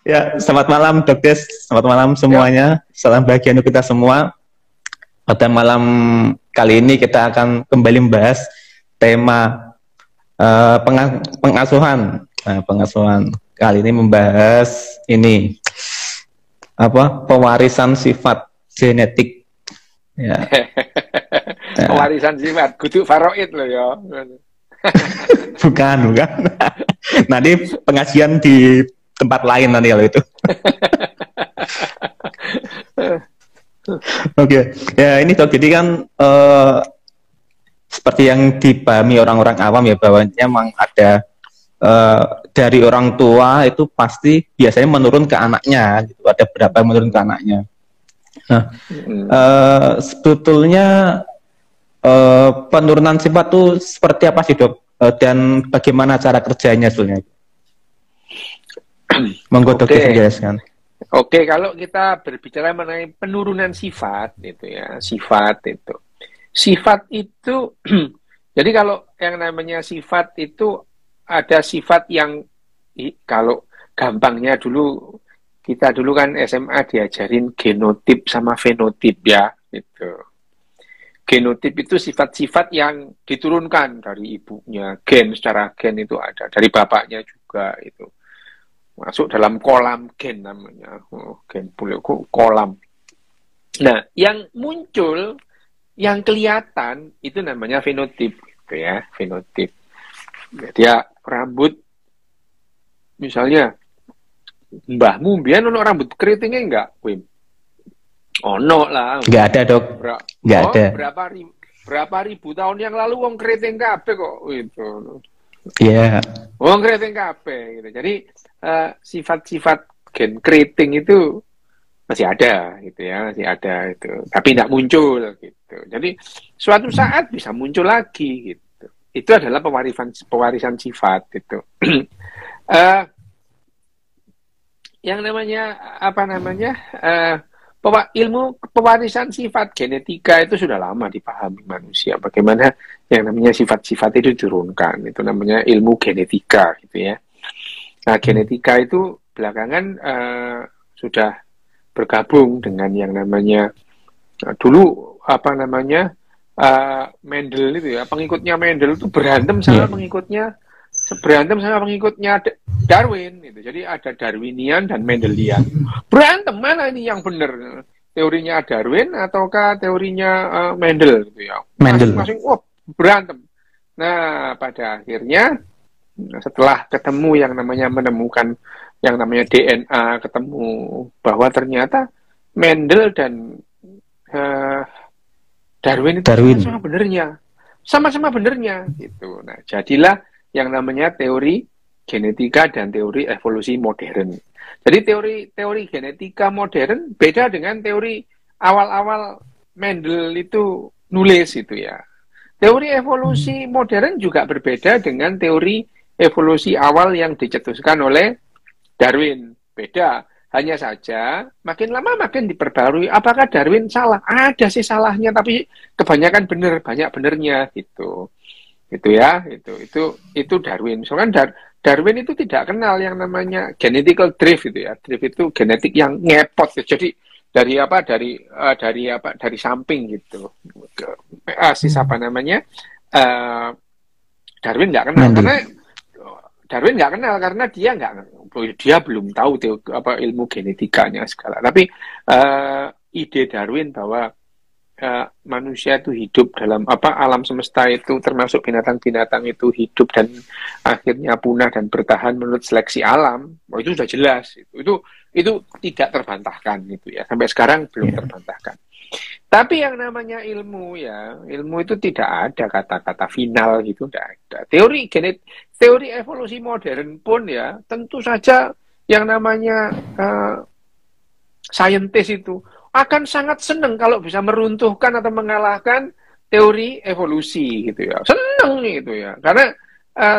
Ya, selamat malam Dokes, selamat malam Ya, semuanya. Salam bahagia untuk kita semua. Pada malam kali ini kita akan kembali membahas tema pengasuhan. Nah, pengasuhan kali ini membahas ini apa? Pewarisan sifat genetik. Ya, ya. pewarisan sifat, kudu faraid loh ya. Bukan, bukan. Nanti pengajian di tempat lain nanti kalau itu. Oke, ya ini Dok. Jadi kan seperti yang dipahami orang-orang awam ya bahwa memang ada dari orang tua itu pasti biasanya menurun ke anaknya, gitu. Ada berapa yang menurun ke anaknya. Nah, sebetulnya penurunan sifat itu seperti apa sih Dok? Dan bagaimana cara kerjanya sebetulnya? Monggo Dok dijelaskan. Oke, kalau kita berbicara mengenai penurunan sifat itu ya, sifat itu jadi kalau yang namanya sifat itu ada sifat yang kalau gampangnya kita dulu kan SMA diajarin genotip sama fenotip ya, gitu. Genotip itu sifat-sifat yang diturunkan dari ibunya, secara gen itu ada, dari bapaknya juga itu. Masuk dalam kolam gen namanya, gen kolam. Nah, yang muncul, yang kelihatan itu namanya fenotip, gitu ya, fenotip. Dia rambut, misalnya, mbahmu biar ono rambut keritingnya enggak, Wim? Ono lah. Enggak ada Dok, enggak ada. Berapa ribu tahun yang lalu wong keriting kabeh kok, itu. Iya. Wong keriting kabeh, gitu. Jadi sifat-sifat gen keriting itu masih ada gitu ya, masih ada itu, tapi tidak muncul gitu. Jadi suatu saat bisa muncul lagi gitu. Itu adalah pewarisan sifat itu. Yang namanya apa namanya ilmu pewarisan sifat genetika itu sudah lama dipahami manusia. Bagaimana yang namanya sifat-sifat itu diturunkan, itu namanya ilmu genetika gitu ya. Nah, genetika itu belakangan sudah bergabung dengan yang namanya dulu apa namanya Mendel itu ya, pengikutnya Mendel itu berantem sama pengikutnya Darwin gitu. Jadi ada Darwinian dan Mendelian. Berantem mana ini yang benar? Teorinya Darwin ataukah teorinya Mendel gitu ya. Masing-masing berantem. Nah, pada akhirnya setelah ketemu yang namanya menemukan yang namanya DNA, ketemu bahwa ternyata Mendel dan Darwin itu sama-sama benernya gitu. Nah, jadilah yang namanya teori genetika dan teori evolusi modern. Jadi teori genetika modern beda dengan teori awal-awal Mendel itu nulis itu ya. Teori evolusi modern juga berbeda dengan teori evolusi awal yang dicetuskan oleh Darwin. Beda. Hanya saja makin lama makin diperbarui. Apakah Darwin salah? Ada sih salahnya, tapi kebanyakan benar, banyak benernya gitu. Gitu ya, itu Darwin. Soalnya Darwin itu tidak kenal yang namanya genetical drift itu ya. Drift itu genetik yang ngepot. Jadi dari samping gitu. Darwin nggak kenal karena dia belum tahu ilmu genetikanya segala. Tapi ide Darwin bahwa manusia itu hidup dalam alam semesta itu termasuk binatang-binatang itu hidup dan akhirnya punah dan bertahan menurut seleksi alam, itu sudah jelas. Itu tidak terbantahkan itu ya. Sampai sekarang belum terbantahkan. Tapi yang namanya ilmu itu tidak ada kata-kata final gitu, tidak ada. Teori evolusi modern pun ya, tentu saja yang namanya saintis itu akan sangat senang kalau bisa meruntuhkan atau mengalahkan teori evolusi gitu ya. Senang gitu ya. Karena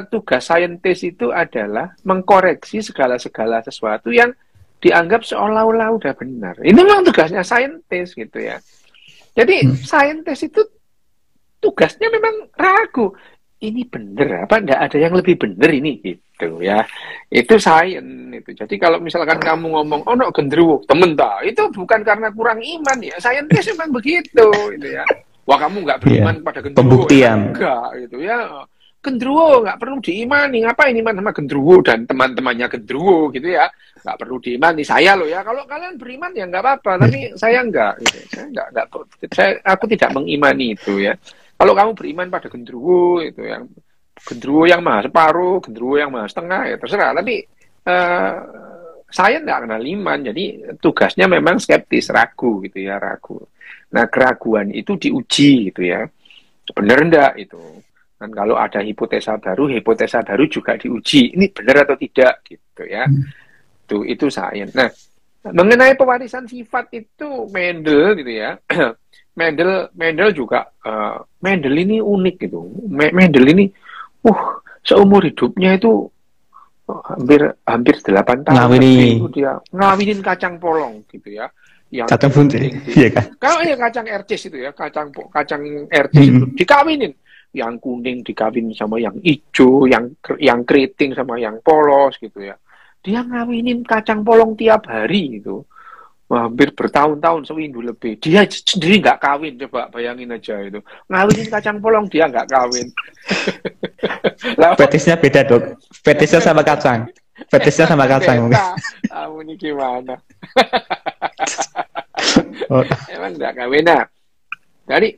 tugas saintis itu adalah mengkoreksi segala sesuatu yang dianggap seolah-olah udah benar. Ini memang tugasnya saintis gitu ya. Jadi saintis itu tugasnya memang ragu. ini bener apa enggak ada yang lebih bener ini gitu ya. Itu sains itu. Jadi kalau misalkan kamu ngomong oh no gendruwo, temen ta, itu bukan karena kurang iman ya. Saintis memang begitu gitu ya. Wah, kamu nggak beriman Iya. pada gendruwo ya? Pembuktian. Enggak gitu ya. Gendruwo nggak perlu diimani. Ngapain iman sama gendruwo dan teman-temannya gendruwo gitu ya? Nggak perlu diimani. Saya loh ya. Kalau kalian beriman ya nggak apa-apa. Tapi saya enggak. Gitu. Aku tidak mengimani itu ya. Kalau kamu beriman pada gendruwo itu yang gendruwo yang maha separuh, gendruwo yang maha setengah ya terserah. Tapi saya nggak kenal iman. Jadi tugasnya memang skeptis, ragu gitu ya, ragu. Nah, keraguan itu diuji gitu ya. Benar enggak itu? Dan kalau ada hipotesa baru juga diuji. Ini benar atau tidak gitu ya. Itu sains. Nah, mengenai pewarisan sifat itu Mendel gitu ya. Mendel juga Mendel ini unik gitu. Mendel ini seumur hidupnya itu hampir 8 tahun itu dia ngawinin kacang polong gitu ya. Yang kacang buncis, iya kan? Kalau kacang ercis itu ya, kacang ercis itu dikawinin. Yang kuning dikawin sama yang hijau, yang keriting sama yang polos gitu ya. Dia ngawinin kacang polong tiap hari gitu. Hampir bertahun-tahun, seminggu lebih. Dia sendiri nggak kawin, coba bayangin aja itu. Ngawinin kacang polong, dia nggak kawin. Fetisnya beda, Dok. Fetisnya sama kacang. Fetisnya sama kacang. Kamu ini gimana? Emang nggak kawin. Nah, dari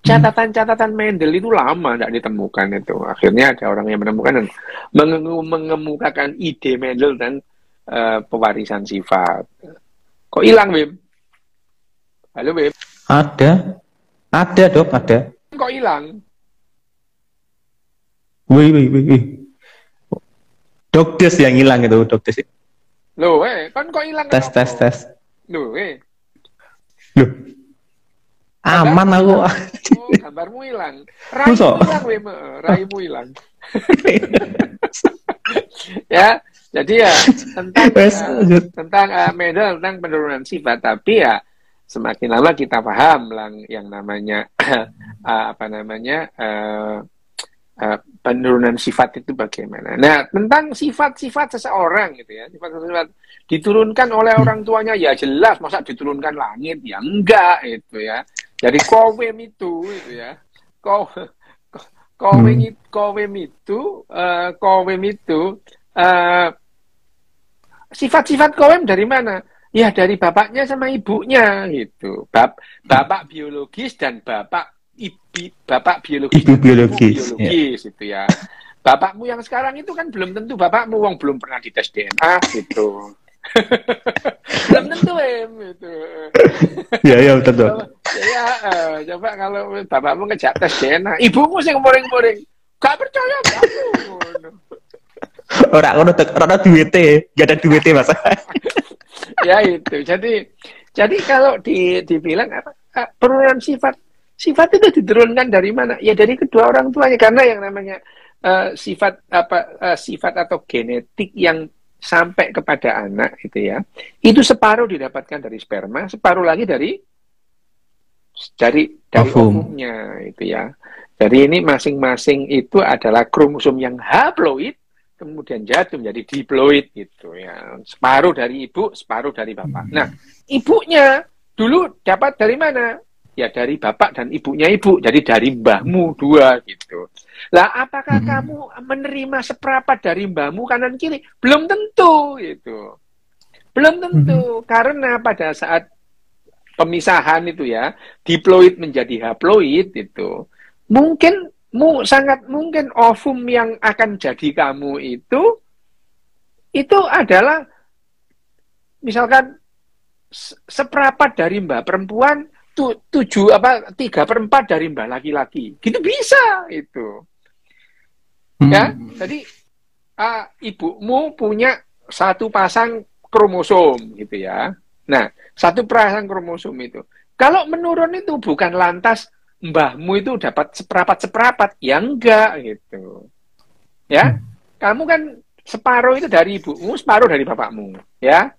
catatan-catatan Mendel itu lama nggak ditemukan itu. Akhirnya ada orang yang menemukan dan mengemukakan ide Mendel dan pewarisan sifat. Kok hilang, Bim? Halo, Bim? Ada, Dok, ada. Kok hilang? Wih. Dokdes yang hilang itu, dokdes. Loh, kan kok hilang? Tes. Loh, Loh. Aman aku. Gambarmu hilang. Raimu hilang, Bim. Raimu hilang. Ya, jadi ya tentang Mendel tentang penurunan sifat, tapi ya semakin lama kita paham yang namanya penurunan sifat itu bagaimana. Nah, tentang sifat-sifat seseorang gitu ya, sifat-sifat diturunkan oleh orang tuanya ya jelas, masa diturunkan langit ya enggak itu ya. Jadi kowem itu ya. Kowem itu sifat-sifat kowem dari mana? Ya dari bapaknya sama ibunya gitu. Bapak biologis dan bapak biologis ibu biologis itu ya. Bapakmu yang sekarang itu kan belum tentu bapakmu, wong belum pernah dites DNA gitu. Belum tentu gitu. Ya betul. Ya, coba kalau bapakmu ngejak tes DNA, ibumu sing moring-moring, gak percaya kamu. Orang duwite, gak ada duwite Mas. Ya itu. Jadi kalau dibilang apa? Penurunan sifat itu diturunkan dari mana? Ya dari kedua orang tuanya, karena yang namanya sifat atau genetik yang sampai kepada anak itu ya, itu separuh didapatkan dari sperma, separuh lagi dari ovumnya itu ya. Jadi ini masing-masing itu adalah kromosom yang haploid, kemudian jatuh menjadi diploid gitu ya. Separuh dari ibu, separuh dari bapak. Nah, ibunya dulu dapat dari mana? Ya dari bapak dan ibunya ibu, jadi dari mbahmu dua gitu. Lah apakah kamu menerima seperempat dari mbahmu kanan kiri? Belum tentu gitu. Belum tentu, karena pada saat pemisahan itu ya, diploid menjadi haploid itu, sangat mungkin ovum yang akan jadi kamu itu adalah misalkan seperempat dari mbah perempuan, 3/4 dari mbah laki-laki, gitu bisa itu. Ya, jadi ibumu punya satu pasang kromosom gitu ya. Nah, satu pasang kromosom itu, kalau menurun itu bukan lantas mbahmu itu dapat seperempat, ya enggak gitu. Ya, kamu kan separuh itu dari ibumu, separuh dari bapakmu, ya.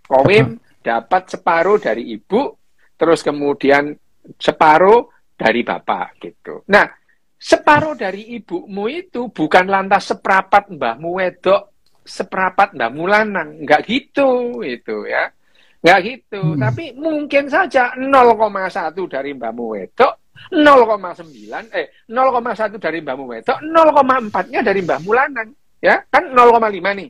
Kowim dapat separuh dari ibu, terus kemudian separuh dari bapak gitu. Nah, separuh dari ibumu itu bukan lantas seprapat mbahmu wedok, seprapat mbahmu lanang. Enggak gitu, itu ya. Enggak gitu. Tapi mungkin saja 0,1 dari mbahmu wedok, 0,9, 0,1 dari mbahmu wedok, 0,4-nya dari mbahmu lanang. Ya, kan 0,5 nih.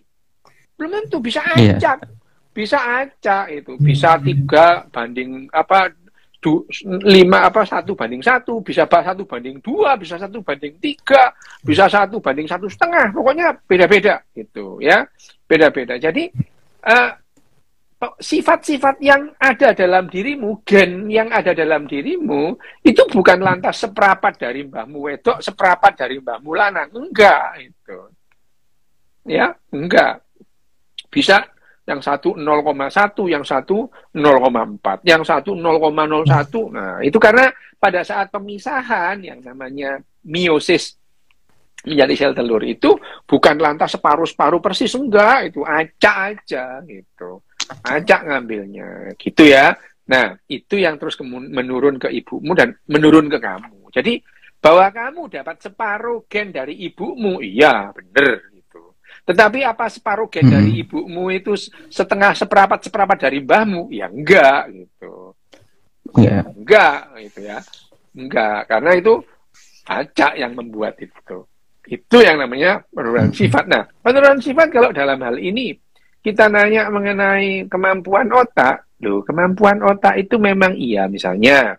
Belum tentu, bisa acak. Bisa acak itu. Bisa 3 banding, 1:1, bisa 1:2, bisa 1:3, bisa 1:1,5. Pokoknya beda-beda gitu ya, beda-beda. Jadi sifat-sifat yang ada dalam dirimu, gen yang ada dalam dirimu itu bukan lantas seprapat dari mbahmu wedok, seprapat dari mbahmu lanang, enggak itu. Ya, enggak. Bisa yang satu 0,1, yang satu 0,4, yang satu 0,01. Nah, itu karena pada saat pemisahan yang namanya meiosis menjadi sel telur itu bukan lantas separuh-separuh persis, enggak, itu acak aja gitu. Acak ngambilnya, gitu ya. Nah, itu yang terus menurun ke ibumu dan menurun ke kamu. Jadi, bahwa kamu dapat separuh gen dari ibumu, iya, bener. Tetapi apa separuh gen dari ibumu itu setengah, seprapat dari mbahmu? Ya enggak gitu. Yeah. Enggak gitu ya. Enggak, karena itu acak yang membuat itu. Itu yang namanya penurunan sifat. Nah, penurunan sifat kalau dalam hal ini kita nanya mengenai kemampuan otak, loh, kemampuan otak itu memang iya, misalnya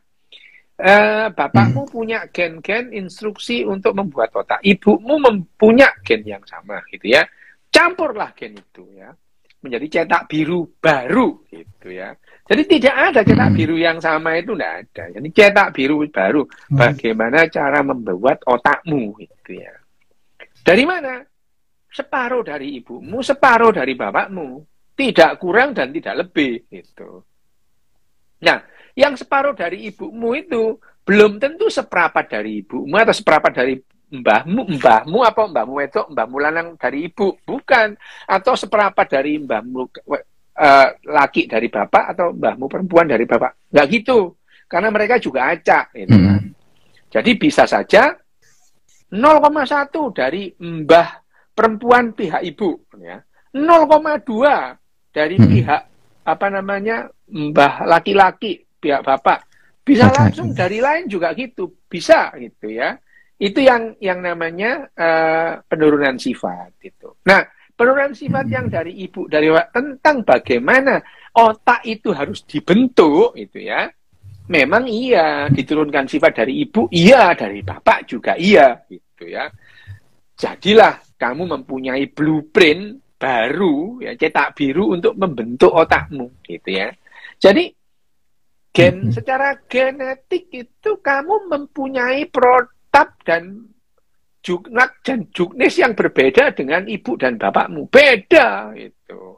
bapakmu punya gen-gen instruksi untuk membuat otak, ibumu mempunyai gen yang sama gitu ya. Campurlah gen itu ya menjadi cetak biru baru gitu ya. Jadi tidak ada cetak biru yang sama, itu tidak ada. Jadi cetak biru baru, bagaimana cara membuat otakmu gitu ya. Dari mana? Separuh dari ibumu, separuh dari bapakmu, tidak kurang dan tidak lebih gitu. Nah, yang separuh dari ibumu itu belum tentu seprapat dari ibumu atau seprapat dari mbahmu apa mbahmu wedok, mbahmu lanang dari ibu, bukan, atau seprapat dari mbahmu laki dari bapak atau mbahmu perempuan dari bapak, nggak gitu, karena mereka juga acak gitu kan. Jadi bisa saja 0,1 dari mbah perempuan pihak ibu ya, 0,2 dari pihak mbah laki-laki pihak bapak, bisa langsung dari lain juga gitu, bisa gitu ya. Itu yang namanya penurunan sifat itu. Nah, penurunan sifat yang dari ibu, dari tentang bagaimana otak itu harus dibentuk itu ya. Memang iya diturunkan sifat dari ibu, iya, dari bapak juga iya gitu ya. Jadilah kamu mempunyai blueprint baru ya, cetak biru untuk membentuk otakmu gitu ya. Jadi secara genetik itu kamu mempunyai dan juknis yang berbeda dengan ibu dan bapakmu, beda itu,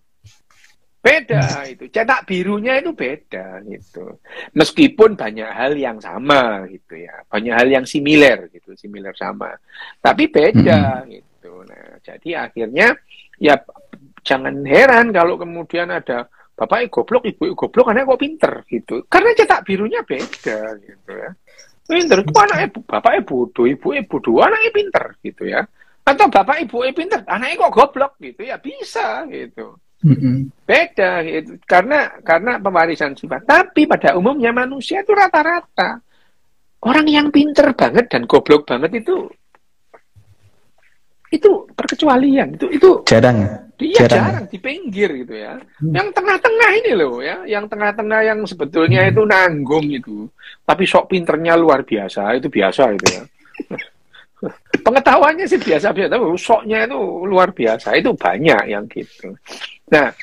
beda itu, cetak birunya itu beda gitu, meskipun banyak hal yang sama gitu ya, banyak hal yang similar gitu, similar sama, tapi beda gitu. Nah, jadi akhirnya ya jangan heran kalau kemudian ada bapaknya goblok, ibu goblok, anaknya kok pinter gitu, karena cetak birunya beda gitu ya. Pinter, itu anaknya bapaknya bodoh, ibunya bodoh, anaknya pinter gitu ya. Atau bapak ibunya pinter, anaknya kok goblok gitu ya, bisa gitu. Beda gitu. Karena pewarisan sifat. Tapi pada umumnya manusia itu rata-rata orang yang pinter banget dan goblok banget itu perkecualian, itu jarang. Dia jarang di pinggir gitu ya. Yang tengah-tengah ini loh ya, yang tengah-tengah yang sebetulnya itu nanggung itu, tapi sok pinternya luar biasa, itu biasa itu ya. Pengetahuannya sih biasa-biasa, tapi soknya itu luar biasa, itu banyak yang gitu. Nah,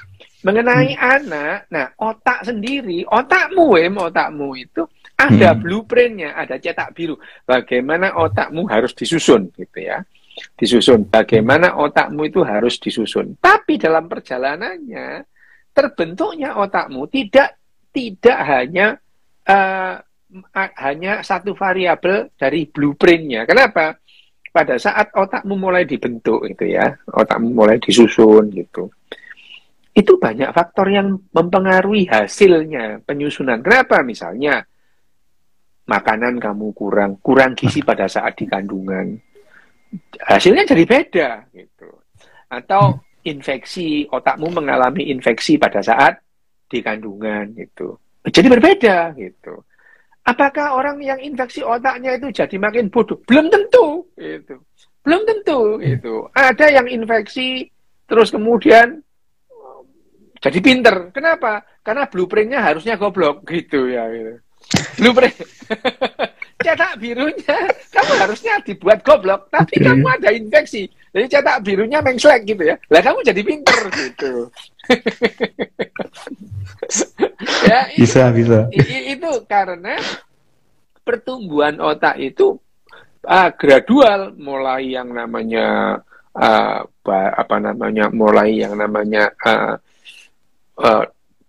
mengenai anak, nah otak sendiri, otakmu itu ada blueprintnya, ada cetak biru. Bagaimana otakmu harus disusun gitu ya. Disusun, bagaimana otakmu itu harus disusun. Tapi dalam perjalanannya terbentuknya otakmu tidak hanya satu variabel dari blueprintnya. Kenapa? Pada saat otakmu mulai dibentuk gitu ya, otakmu mulai disusun gitu, itu banyak faktor yang mempengaruhi hasilnya penyusunan. Kenapa? Misalnya makanan kamu kurang gizi pada saat di kandungan, hasilnya jadi beda gitu. Atau infeksi, otakmu mengalami infeksi pada saat di kandungan gitu, jadi berbeda gitu. Apakah orang yang infeksi otaknya itu jadi makin bodoh? Belum tentu gitu. Belum tentu gitu. Ada yang infeksi terus kemudian jadi pinter. Kenapa? Karena blueprintnya harusnya goblok gitu ya. Gitu. Blueprint cetak birunya kamu harusnya dibuat goblok, tapi kamu ada infeksi. Jadi cetak birunya mengslek gitu ya. Lah kamu jadi pinter gitu. Ya, bisa. Itu karena pertumbuhan otak itu gradual, mulai yang namanya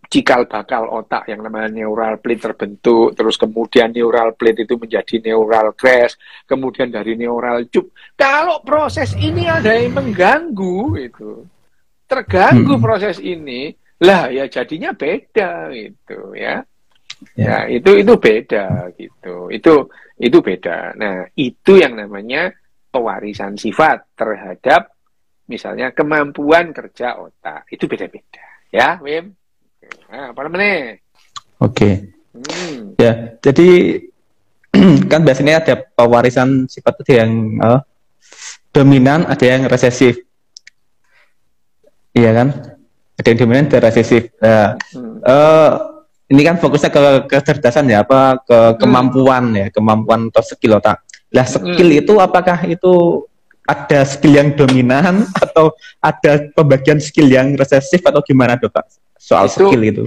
cikal bakal otak yang namanya neural plate terbentuk, terus kemudian neural plate itu menjadi neural crest, kemudian dari neural tube. Kalau proses ini ada yang mengganggu itu, terganggu proses ini, lah ya jadinya beda gitu ya. Ya, itu beda gitu. Itu beda. Nah, itu yang namanya pewarisan sifat terhadap misalnya kemampuan kerja otak. Itu beda-beda. Ya, Wim. Nah, apa namanya? Oke. Ya, jadi kan biasanya ada pewarisan sifat itu yang dominan, ada yang resesif. Iya kan? Ada yang dominan, ada resesif. Ini kan fokusnya ke kecerdasan ya, ke kemampuan ya, kemampuan atau skill otak. Lah skill itu apakah itu ada skill yang dominan atau ada pembagian skill yang resesif atau gimana dok Pak? Soal skill itu.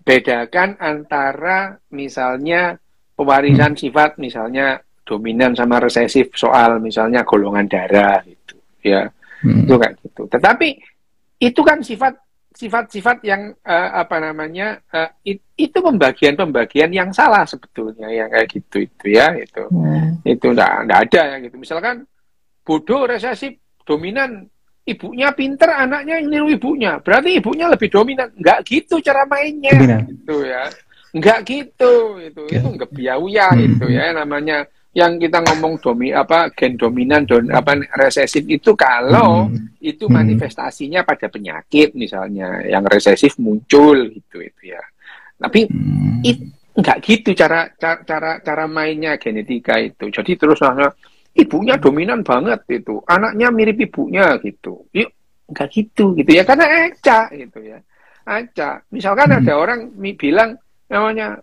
Bedakan antara misalnya pewarisan sifat, misalnya dominan sama resesif soal misalnya golongan darah gitu, ya, itu kayak gitu. Tetapi itu kan sifat-sifat yang itu pembagian yang salah sebetulnya yang kayak gitu itu ya itu enggak ada ya gitu. Misalkan bodoh, resesif, dominan, ibunya pinter, anaknya yang niru ibunya, berarti ibunya lebih dominan. Enggak gitu cara mainnya gitu ya, enggak gitu itu ngebiauya itu ya namanya. Yang kita ngomong gen dominan resesif itu kalau itu manifestasinya pada penyakit misalnya, yang resesif muncul gitu itu ya. Tapi enggak gitu cara mainnya genetika itu. Jadi terus ibunya dominan banget itu, anaknya mirip ibunya gitu. Yuk, enggak gitu ya, karena acak gitu ya. Acak. Misalkan ada orang bilang namanya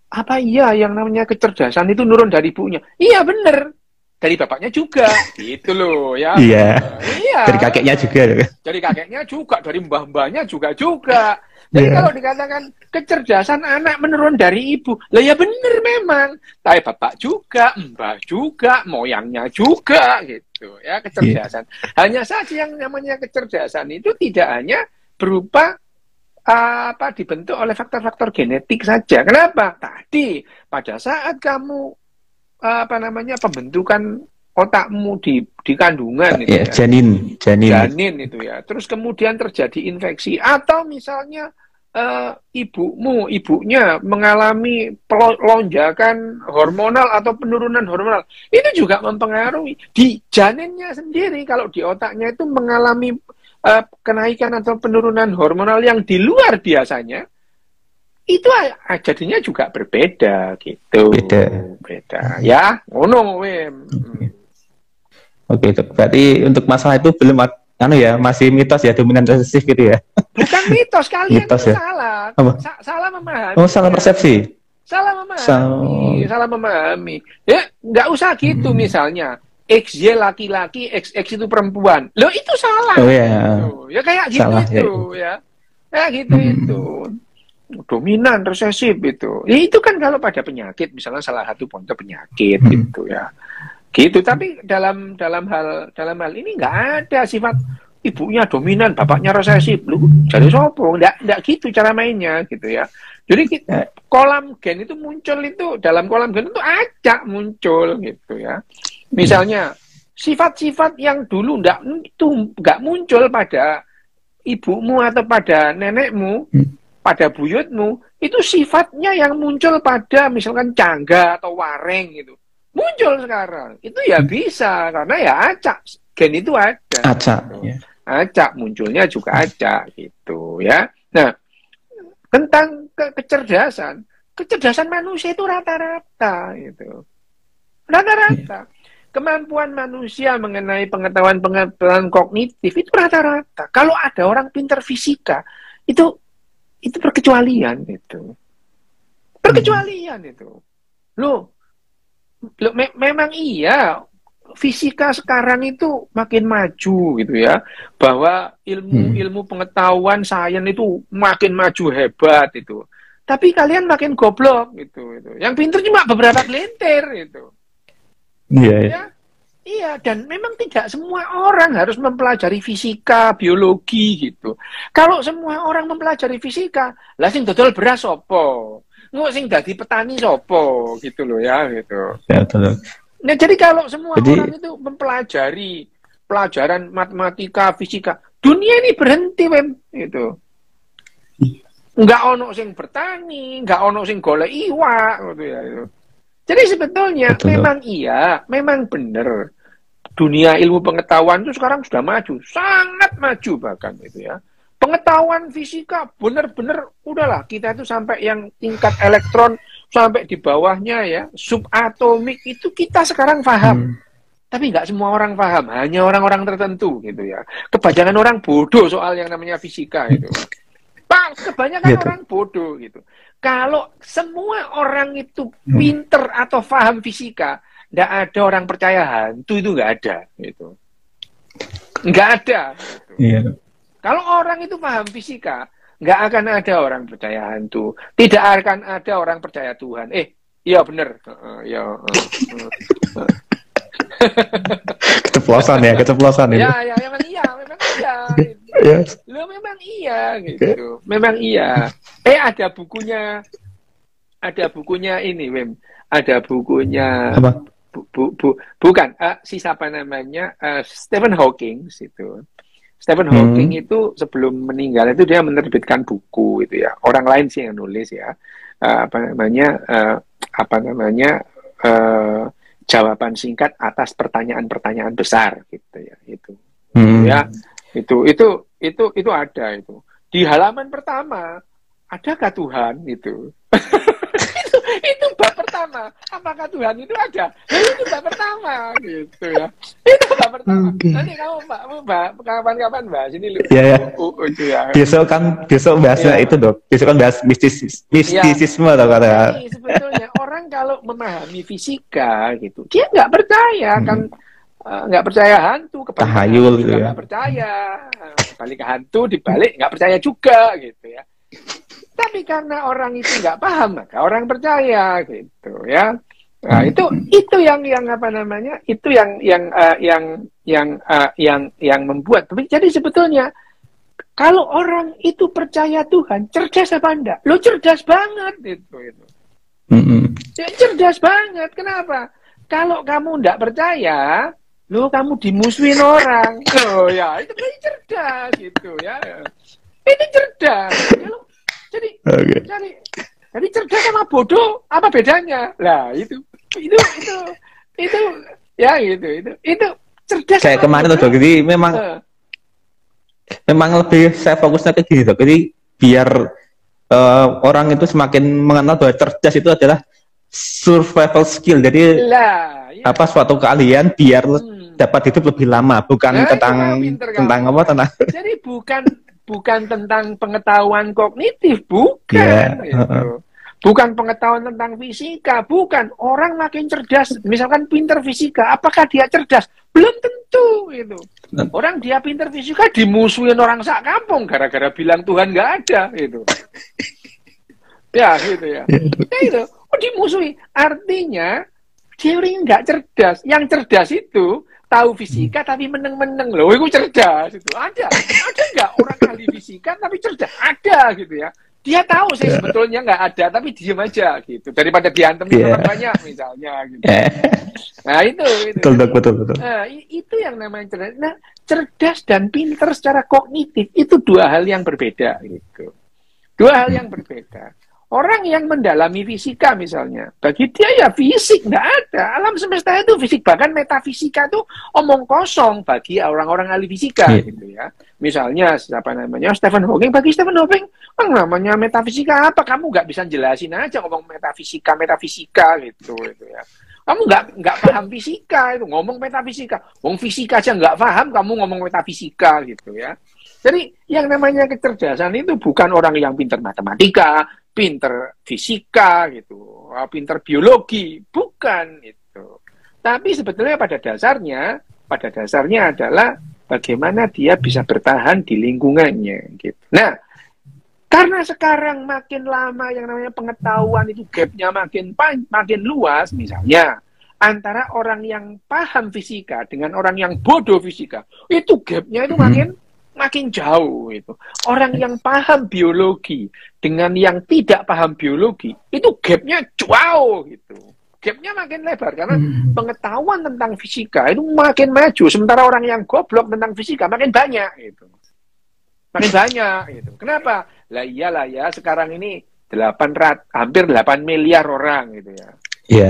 apa iya yang namanya kecerdasan itu nurun dari ibunya? Iya bener, dari bapaknya juga, gitu loh ya. Iya. Dari kakeknya juga. Dari kakeknya juga, dari mbah-mbahnya juga. Jadi kalau dikatakan kecerdasan anak menurun dari ibu, lah ya bener memang. Tapi bapak juga, mbah juga, moyangnya juga, gitu ya kecerdasan. Hanya saja yang namanya kecerdasan itu tidak hanya berupa dibentuk oleh faktor-faktor genetik saja. Kenapa? Tadi pada saat kamu pembentukan otakmu di kandungan itu ya. Janin itu ya. Terus kemudian terjadi infeksi atau misalnya ibunya mengalami lonjakan hormonal atau penurunan hormonal. Itu juga mempengaruhi di janinnya sendiri. Kalau di otaknya itu mengalami kenaikan atau penurunan hormonal yang di luar biasanya, itu jadinya juga berbeda gitu. Beda. Ya, ngono Wim. Oke, berarti untuk masalah itu belum masih mitos ya, dominan resesif gitu ya. Bukan mitos, kalian mitos ya? Salah. Salah memahami. Oh, salah persepsi. Salah memahami. Ya, nggak usah gitu misalnya. XY laki-llaki, XX itu perempuan. Loh itu salah. Oh ya. Ya kayak gitu salah, itu ya. Kayak gitu itu. Dominan, resesif itu. Ya itu kan kalau pada penyakit, misalnya salah satu contoh penyakit gitu ya. Gitu, tapi dalam hal ini nggak ada sifat ibunya dominan, bapaknya resesif. Lu jadi sopo? Nggak gitu cara mainnya gitu ya. Jadi kolam gen itu muncul itu, dalam kolam gen itu acak muncul gitu ya. Misalnya sifat-sifat yang dulu nggak muncul pada ibumu atau pada nenekmu, pada buyutmu, itu sifatnya yang muncul pada misalkan cangga atau wareng gitu. Muncul sekarang. Itu ya bisa, karena ya acak. Gen itu ada. Acak. Gitu. Ya. Acak, munculnya juga acak gitu ya. Nah, tentang kecerdasan, kecerdasan manusia itu rata-rata gitu. Rata-rata. Kemampuan manusia mengenai pengetahuan kognitif itu rata-rata. Kalau ada orang pintar fisika, itu perkecualian itu. Perkecualian itu. Loh, memang iya, fisika sekarang itu makin maju gitu ya. Bahwa ilmu pengetahuan sains itu makin maju hebat itu. Tapi kalian makin goblok gitu. Yang pintar cuma beberapa gelintir itu. Iya, ya. Iya, dan memang tidak semua orang harus mempelajari fisika, biologi gitu. Kalau semua orang mempelajari fisika, lah sing dodol beras sopo, nggak sing dadi petani sopo gitu loh ya gitu. Ya, betul. Nah, jadi kalau semua orang itu mempelajari pelajaran matematika, fisika, dunia ini berhenti, Wem, gitu. Nggak ono sing bertani, nggak ono sing golek iwak gitu ya itu. Jadi sebetulnya memang benar. Dunia ilmu pengetahuan itu sekarang sudah maju, sangat maju bahkan itu ya. Pengetahuan fisika benar-benar udahlah kita itu sampai yang tingkat elektron sampai di bawahnya ya, subatomik itu kita sekarang paham. Tapi nggak semua orang paham, hanya orang-orang tertentu gitu ya. Kebanyakan orang bodoh soal yang namanya fisika itu. Kebanyakan orang bodoh gitu. Kalau semua orang itu pinter atau paham fisika, nggak ada orang percaya hantu, itu nggak ada gitu. Nggak ada gitu. Iya. Kalau orang itu paham fisika, nggak akan ada orang percaya hantu, tidak akan ada orang percaya Tuhan. Iya bener. Keceplosan ya. Ya, memang iya. Yes. Lo memang iya gitu. Memang iya. Ada bukunya ini, Wim. Ada bukunya apa? Bukan siapa namanya? Stephen Hawking itu. Stephen Hawking itu sebelum meninggal itu dia menerbitkan buku itu ya. Orang lain sih yang nulis ya. Jawaban singkat atas pertanyaan-pertanyaan besar gitu ya. Itu. Ya. Itu ada itu. Di halaman pertama, adakah Tuhan itu? itu bab pertama. Apakah Tuhan itu ada? Itu bab pertama gitu ya. Itu bab pertama. Nanti kamu kapan-kapan bahas ini lu. Iya. Ya. Besok bahasnya itu, Dok. Besok kan bahas mistisisme atau kata. Sebetulnya orang kalau memahami fisika gitu, dia nggak percaya kan. Nggak percaya hantu, tahayul gitu ya. Nggak percaya, balik ke hantu, dibalik nggak percaya juga gitu ya. Tapi karena orang itu nggak paham, maka orang percaya gitu ya. Nah, itu yang apa namanya? Itu yang membuat. Jadi sebetulnya kalau orang itu percaya Tuhan, cerdas apa enggak? Lo cerdas banget itu. Cerdas banget. Kenapa? Kalau kamu nggak percaya, lo kamu dimusuhin orang. Oh ya, itu berarti cerdas gitu ya. Itu cerdas. Jadi cerdas sama bodoh apa bedanya? Lah itu ya itu cerdas. Kayak kemarin tuh, jadi memang lebih saya fokusnya ke gini, jadi biar orang itu semakin mengenal bahwa cerdas itu adalah survival skill. Jadi suatu keahlian biar dapat hidup lebih lama, bukan tentang apa tentang. Jadi bukan tentang pengetahuan kognitif, bukan. Gitu. Bukan pengetahuan tentang fisika, bukan. Orang makin cerdas, misalkan pinter fisika, apakah dia cerdas? Belum tentu itu. Orang dia pinter fisika dimusuhin orang sak kampung gara-gara bilang Tuhan nggak ada itu. Ya gitu ya. Itu dimusuhi. Artinya dia orang nggak cerdas. Yang cerdas itu tahu fisika tapi meneng-meneng loh. Itu cerdas itu. Ada nggak orang ahli fisika tapi cerdas? Ada gitu ya. Dia tahu sih sebetulnya nggak ada, tapi diem aja gitu. Daripada diantem orang banyak misalnya gitu. Nah itu. Betul. Nah, itu yang namanya cerdas. Nah, cerdas dan pinter secara kognitif itu dua hal yang berbeda gitu. Dua hal yang berbeda. Orang yang mendalami fisika misalnya, bagi dia ya fisik, nggak ada. Alam semesta itu fisik, bahkan metafisika itu omong kosong bagi orang-orang ahli fisika, gitu ya. Misalnya, siapa namanya, Stephen Hawking, bagi Stephen Hawking, namanya metafisika apa? Kamu nggak bisa jelasin aja ngomong metafisika gitu ya. Kamu nggak paham fisika, itu ngomong metafisika. Ngomong fisika aja nggak paham, kamu ngomong metafisika, gitu ya. Jadi, yang namanya kecerdasan itu bukan orang yang pintar matematika, pinter fisika gitu, pinter biologi, bukan itu. Tapi sebetulnya pada dasarnya adalah bagaimana dia bisa bertahan di lingkungannya gitu. Nah, karena sekarang makin lama yang namanya pengetahuan itu gapnya makin luas, misalnya antara orang yang paham fisika dengan orang yang bodoh fisika, itu gapnya itu makin jauh itu. Orang yang paham biologi dengan yang tidak paham biologi, itu gapnya jauh gitu. Gapnya makin lebar karena pengetahuan tentang fisika itu makin maju, sementara orang yang goblok tentang fisika makin banyak gitu. Makin banyak gitu. Kenapa? Lah iyalah ya, sekarang ini hampir 8 miliar orang gitu ya. Iya.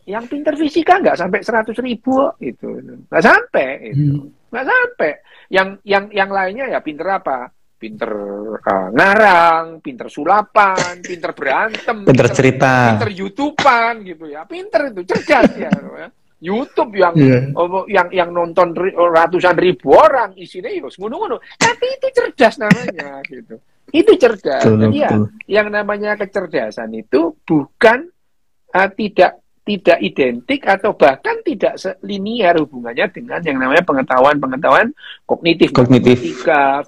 Yang pintar fisika nggak sampai 100.000 itu. Nggak sampai itu. Nggak sampai. Yang lainnya ya pinter apa? Pinter ngarang, pinter sulapan, pinter berantem, pinter cerita, pinter YouTubean gitu ya. Pinter itu, cerdas ya. YouTube yang nonton ratusan ribu orang isinya ya ngono-ngono. Tapi itu cerdas namanya gitu. Itu cerdas. Jadi ya yang namanya kecerdasan itu bukan tidak identik atau bahkan tidak linear hubungannya dengan yang namanya pengetahuan kognitif.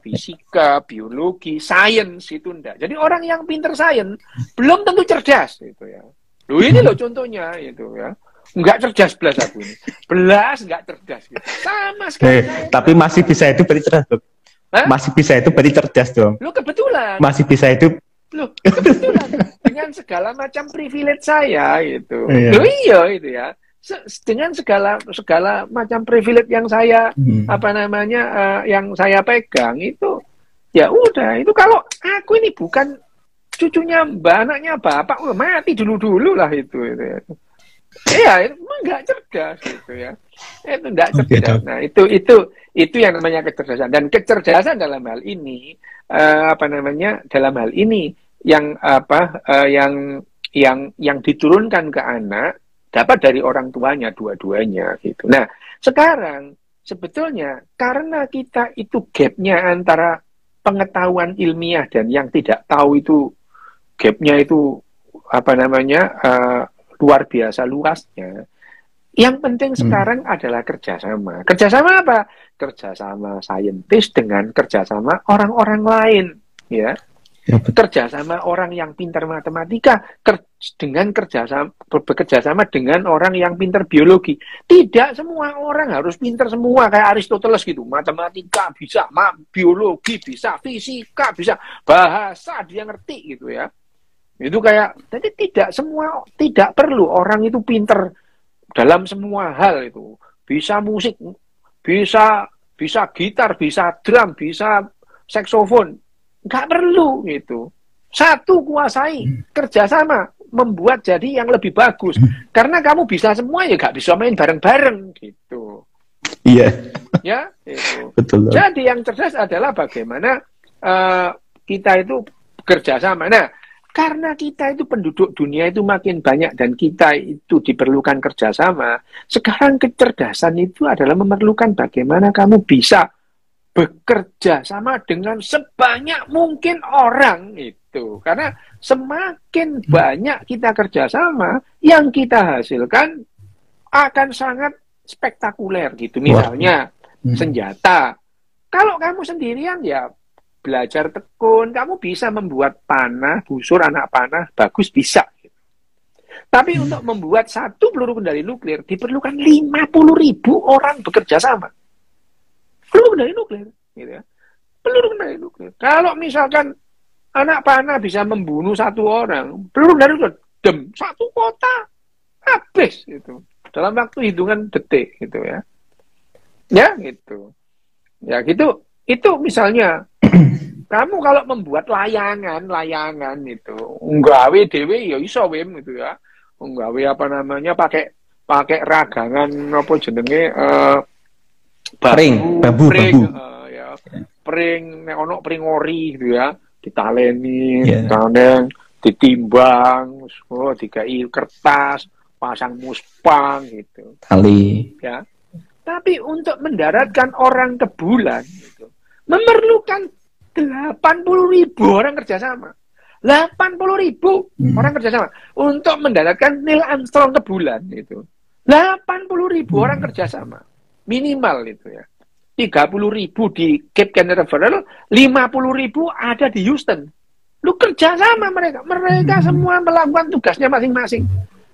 Fisika, biologi, sains itu enggak. Jadi orang yang pinter sains belum tentu cerdas gitu ya. Loh ini loh contohnya itu ya. Enggak cerdas belas aku ini. Enggak cerdas gitu. Sama sekali. Tapi masih bisa itu berarti cerdas, dong. Masih bisa itu berarti cerdas dong. Loh kebetulan. Masih bisa itu. Loh, kebetulan dengan segala macam privilege saya gitu. Loh iya itu ya. Dengan segala macam privilege yang saya yang saya pegang itu ya udah, itu kalau aku ini bukan cucunya mbak, anaknya bapak, mati dulu lah itu ya. Iya, itu enggak cerdas gitu ya. Itu enggak cerdas. Nah, itu yang namanya kecerdasan. Dan kecerdasan dalam hal ini dalam hal ini yang diturunkan ke anak dapat dari orang tuanya dua-duanya gitu. Nah, sekarang sebetulnya karena kita itu gapnya antara pengetahuan ilmiah dan yang tidak tahu itu gapnya itu luar biasa luasnya. Yang penting sekarang adalah kerjasama. Kerjasama apa? Kerjasama saintis dengan kerjasama orang-orang lain, ya. Kerjasama orang yang pintar matematika dengan bekerjasama dengan orang yang pintar biologi. Tidak semua orang harus pintar semua kayak Aristoteles gitu. Matematika bisa, biologi bisa, fisika bisa, bahasa dia ngerti gitu ya. Itu jadi tidak perlu orang itu pinter dalam semua hal itu. Bisa musik, bisa gitar, bisa drum, bisa saksofon. Nggak perlu gitu. Satu kuasai, kerjasama, membuat jadi yang lebih bagus. Karena kamu bisa semua ya nggak bisa main bareng-bareng gitu. Iya. Ya, itu. Betul. Jadi yang cerdas adalah bagaimana kita itu bekerja sama. Nah, karena kita itu penduduk dunia itu makin banyak dan kita itu diperlukan kerjasama, sekarang kecerdasan itu adalah memerlukan bagaimana kamu bisa bekerja sama dengan sebanyak mungkin orang itu. Karena semakin banyak kita kerjasama, yang kita hasilkan akan sangat spektakuler gitu. Misalnya senjata. Kalau kamu sendirian ya belajar tekun, kamu bisa membuat panah, busur anak panah, bagus bisa. Tapi untuk membuat satu peluru kendali nuklir, diperlukan 50.000 orang bekerja sama. Peluru kendali nuklir. Gitu ya. Peluru kendali nuklir. Kalau misalkan anak panah bisa membunuh satu orang, peluru kendali nuklir, satu kota, habis. Gitu. Dalam waktu hitungan detik. Gitu ya. Ya gitu. Ya gitu. Itu misalnya Kamu kalau membuat layangan itu, nggawe dhewe ya iso Wim gitu ya. Nggawe apa namanya pakai ragangan apa jenenge bambu. Ya. Pring nek ono pring ori gitu ya, ditaleni, Yeah. kadang ditimbang, dikai kertas, pasang muspang gitu. Tali. Ya. Tapi untuk mendaratkan orang ke bulan gitu, memerlukan 80.000 orang kerjasama. 80.000 orang kerjasama untuk mendaratkan Neil Armstrong ke bulan itu. 80.000 orang kerjasama minimal itu ya. 30.000 di Cape Canaveral, 50.000 ada di Houston. Lu kerjasama mereka semua melakukan tugasnya masing-masing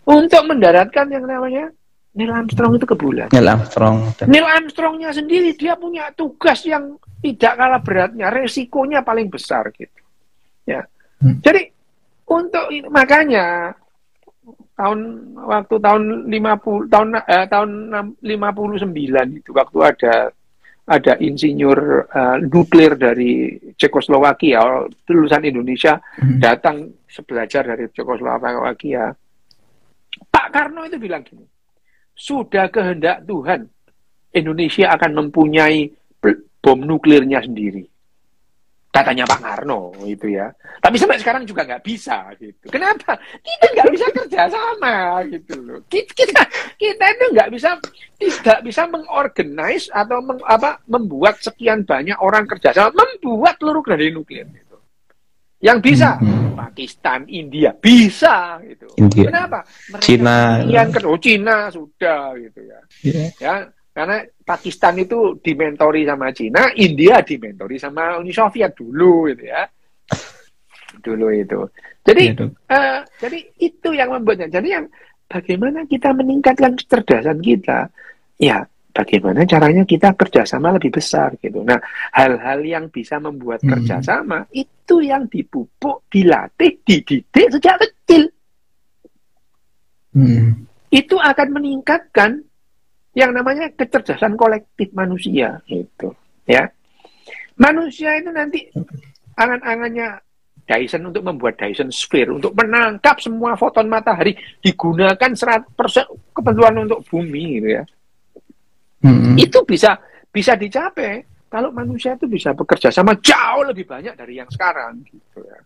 untuk mendaratkan yang namanya Neil Armstrong itu ke bulan. Neil Armstrongnya sendiri dia punya tugas yang tidak kalah beratnya, resikonya paling besar gitu. Ya. Jadi untuk makanya tahun 59 itu waktu ada insinyur nuklir dari Cekoslowakia, lulusan Indonesia datang belajar dari Cekoslowakia. Pak Karno itu bilang gini, sudah kehendak Tuhan, Indonesia akan mempunyai bom nuklirnya sendiri. Katanya Pak Karno itu ya. Tapi sampai sekarang juga nggak bisa gitu. Kenapa? Kita nggak bisa kerjasama gitu loh. Kita itu tidak bisa mengorganize atau membuat sekian banyak orang kerjasama membuat peluru granat nuklir gitu. Yang bisa Pakistan, India bisa gitu. India. Kenapa? Cina. Cina sudah gitu ya. Yeah. Ya, karena Pakistan itu dimentori sama Cina, India dimentori sama Uni Soviet dulu gitu ya. Dulu itu. Jadi jadi itu yang membuatnya. Jadi yang bagaimana kita meningkatkan kecerdasan kita? Ya, bagaimana caranya kita kerjasama lebih besar gitu. Nah, hal-hal yang bisa membuat kerjasama itu yang dipupuk, dilatih, dididik sejak kecil. Itu akan meningkatkan yang namanya kecerdasan kolektif manusia gitu ya. Manusia itu nanti angan-angannya Dyson untuk membuat Dyson Sphere untuk menangkap semua foton matahari digunakan 100% kebutuhan untuk bumi gitu ya. Itu bisa dicapai kalau manusia itu bisa bekerja sama jauh lebih banyak dari yang sekarang gitu ya.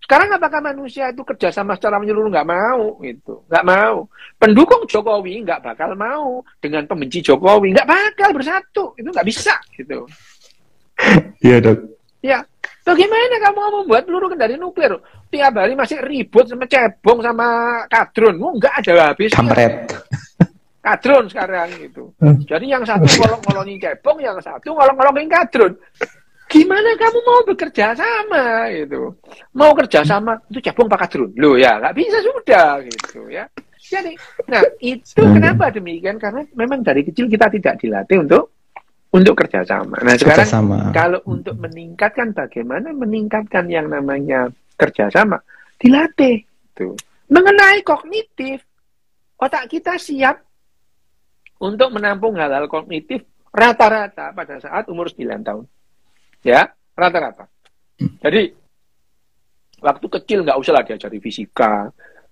Sekarang apakah manusia itu kerjasama secara menyeluruh? Nggak mau, gitu. Nggak mau. Pendukung Jokowi nggak bakal mau dengan pembenci Jokowi, nggak bakal bersatu. Itu nggak bisa, gitu. Iya, Dok. Ya, bagaimana kamu mau membuat peluru kendali nuklir? Tiap hari masih ribut sama cebong sama kadron. Nggak ada habisnya. Kampret. Kadron sekarang, gitu. Jadi yang satu ngolong-ngolongin cebong, yang satu ngolong-ngolongin kadron. Gimana kamu mau bekerja sama gitu? Mau kerja sama itu cebong pakai drone. Loh ya, nggak bisa sudah gitu ya. Jadi, nah itu kenapa demikian? Karena memang dari kecil kita tidak dilatih untuk kerjasama. Nah sekarang kalau untuk meningkatkan bagaimana meningkatkan yang namanya kerjasama, dilatih tuh. Mengenai kognitif, otak kita siap untuk menampung hal-hal kognitif rata-rata pada saat umur 9 tahun. Ya, rata-rata. Jadi, waktu kecil nggak usah lah diajari fisika,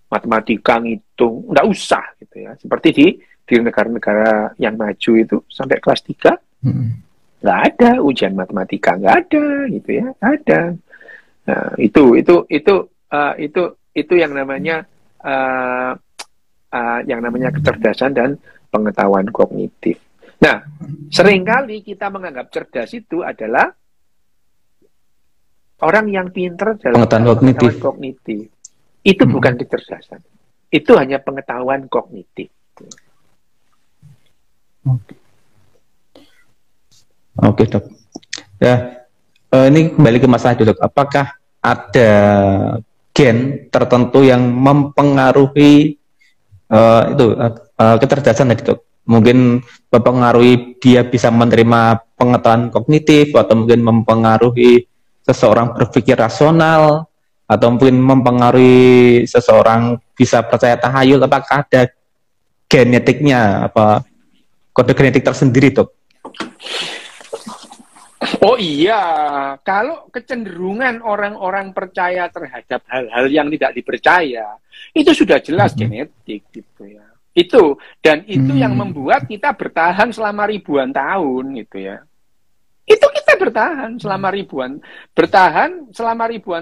matematika, ngitung, nggak usah gitu ya. Seperti di negara-negara yang maju itu sampai kelas 3, nggak ada ujian matematika, nggak ada gitu ya, ada. Nah, itu yang namanya kecerdasan dan pengetahuan kognitif. Nah, seringkali kita menganggap cerdas itu adalah orang yang pintar dalam pengetahuan kognitif. Itu bukan kecerdasan. Itu hanya pengetahuan kognitif. Oke, Dok. Ya, ini kembali ke masalah itu, Dok. Apakah ada gen tertentu yang mempengaruhi kecerdasan tadi, Dok? Mungkin mempengaruhi dia bisa menerima pengetahuan kognitif, atau mungkin mempengaruhi seseorang berpikir rasional, atau mungkin mempengaruhi seseorang bisa percaya tahayul. Apakah ada genetiknya, apa kode genetik tersendiri, Dok? Oh iya, kalau kecenderungan orang-orang percaya terhadap hal-hal yang tidak dipercaya, itu sudah jelas genetik gitu ya. Itu, dan itu yang membuat kita bertahan selama ribuan tahun gitu ya. Itu kita bertahan selama ribuan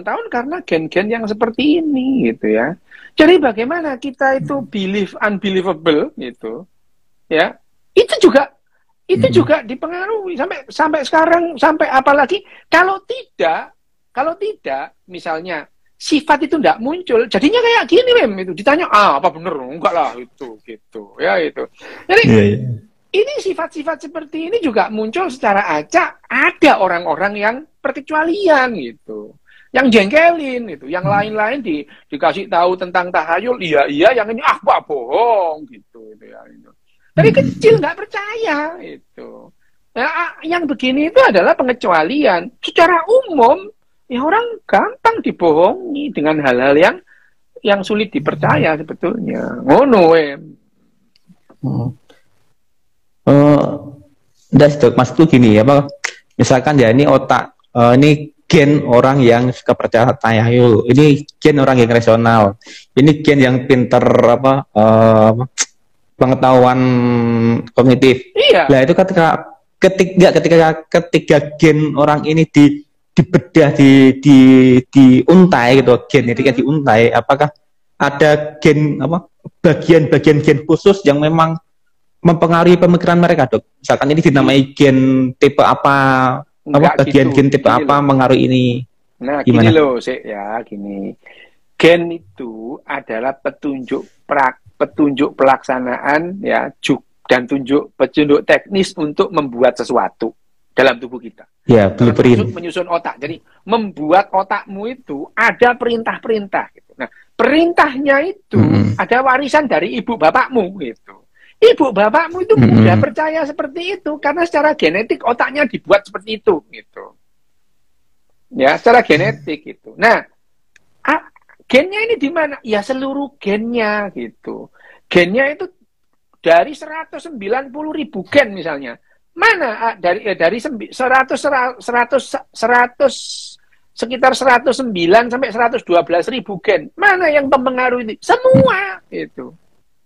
tahun karena gen-gen yang seperti ini gitu ya. Jadi bagaimana kita itu believe unbelievable gitu ya. Itu juga dipengaruhi sampai sekarang, sampai apalagi kalau tidak misalnya sifat itu tidak muncul, jadinya kayak gini itu ditanya apa bener enggak lah itu gitu ya itu. Jadi ini sifat-sifat seperti ini juga muncul secara acak. Ada orang-orang yang perkecualian gitu, yang jengkelin itu, yang lain-lain dikasih tahu tentang tahayul, iya yang ini pak bohong gitu ya itu. Dari kecil nggak percaya itu. Nah, yang begini itu adalah pengecualian. Secara umum, ya orang gampang dibohongi dengan hal-hal yang sulit dipercaya sebetulnya. Ngono Mas tuh gini ya, misalkan ya ini otak, ini gen orang yang suka percaya tahayul, ini gen orang yang rasional, ini gen yang pinter pengetahuan kognitif. Iya. Nah itu ketika gen orang ini dibedah diuntai gitu, gen ketika diuntai, apakah ada gen bagian-bagian gen khusus yang memang mempengaruhi pemikiran mereka, Dok? Misalkan ini dinamai gen tipe apa bagian gen tipe apa mengaruhi ini? Nah, gini loh, gini. Gen itu adalah petunjuk pelaksanaan ya, dan petunjuk teknis untuk membuat sesuatu dalam tubuh kita. Ya, blueprint. Menyusun otak. Jadi membuat otakmu itu ada perintah-perintah gitu. Nah, perintahnya itu ada warisan dari ibu bapakmu gitu. Ibu bapakmu itu mudah percaya seperti itu karena secara genetik otaknya dibuat seperti itu gitu. Ya, secara genetik gitu. Nah, gennya ini di mana? Ya seluruh gennya gitu. Gennya itu dari 190.000 gen misalnya. Mana dari 100 sekitar 109 sampai 112.000 gen. Mana yang mempengaruhi ini? Semua itu.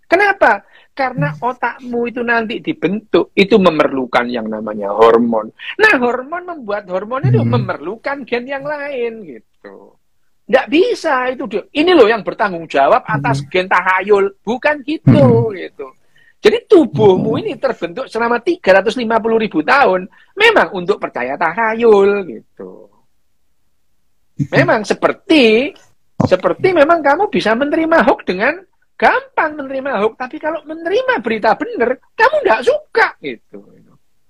Kenapa? Karena otakmu itu nanti dibentuk, itu memerlukan yang namanya hormon. Nah, hormon membuat hormon itu memerlukan gen yang lain gitu. Nggak bisa itu. Ini loh yang bertanggung jawab atas gen tahayul, bukan gitu gitu. Jadi tubuhmu ini terbentuk selama 350.000 tahun memang untuk percaya tahayul gitu. Memang seperti memang kamu bisa menerima hoax dengan gampang menerima hoax, tapi kalau menerima berita benar, kamu nggak suka gitu.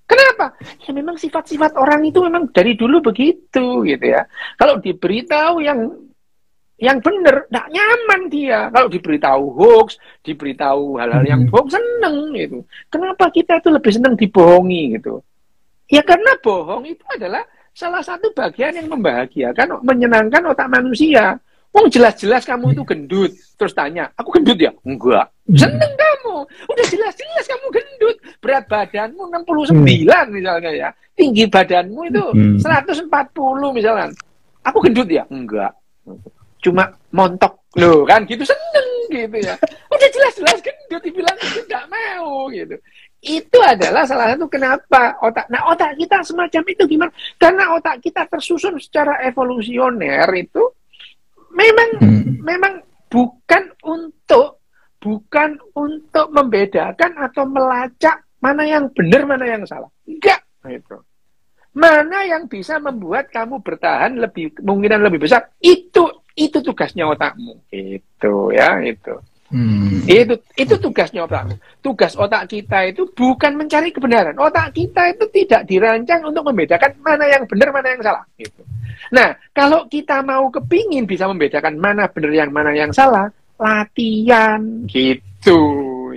Kenapa? Ya memang sifat-sifat orang itu memang dari dulu begitu gitu ya. Kalau diberitahu yang benar, nggak nyaman dia. Kalau diberitahu hoax, diberitahu hal-hal yang bohong, seneng gitu. Kenapa kita itu lebih seneng dibohongi gitu? Ya karena bohong itu adalah salah satu bagian yang membahagiakan, menyenangkan otak manusia. Jelas-jelas kamu itu gendut. Terus tanya, aku gendut ya? Enggak. Seneng kamu. Udah jelas-jelas kamu gendut. Berat badanmu 69 misalnya ya. Tinggi badanmu itu 140 misalnya. Aku gendut ya? Enggak. Cuma montok. Loh kan gitu, seneng gitu ya. Udah jelas-jelas gendut, dibilang itu enggak mau gitu. Itu adalah salah satu kenapa otak. Nah, otak kita semacam itu gimana? Karena otak kita tersusun secara evolusioner itu memang bukan untuk membedakan atau melacak mana yang benar, mana yang salah. Enggak, gitu. Mana yang bisa membuat kamu bertahan kemungkinan lebih besar, itu tugasnya otakmu. Itu ya, itu. Itu tugasnya otakmu. Tugas otak kita itu bukan mencari kebenaran. Otak kita itu tidak dirancang untuk membedakan mana yang benar, mana yang salah. Gitu. Nah, kalau kita mau kepingin bisa membedakan mana benar yang mana yang salah, latihan gitu.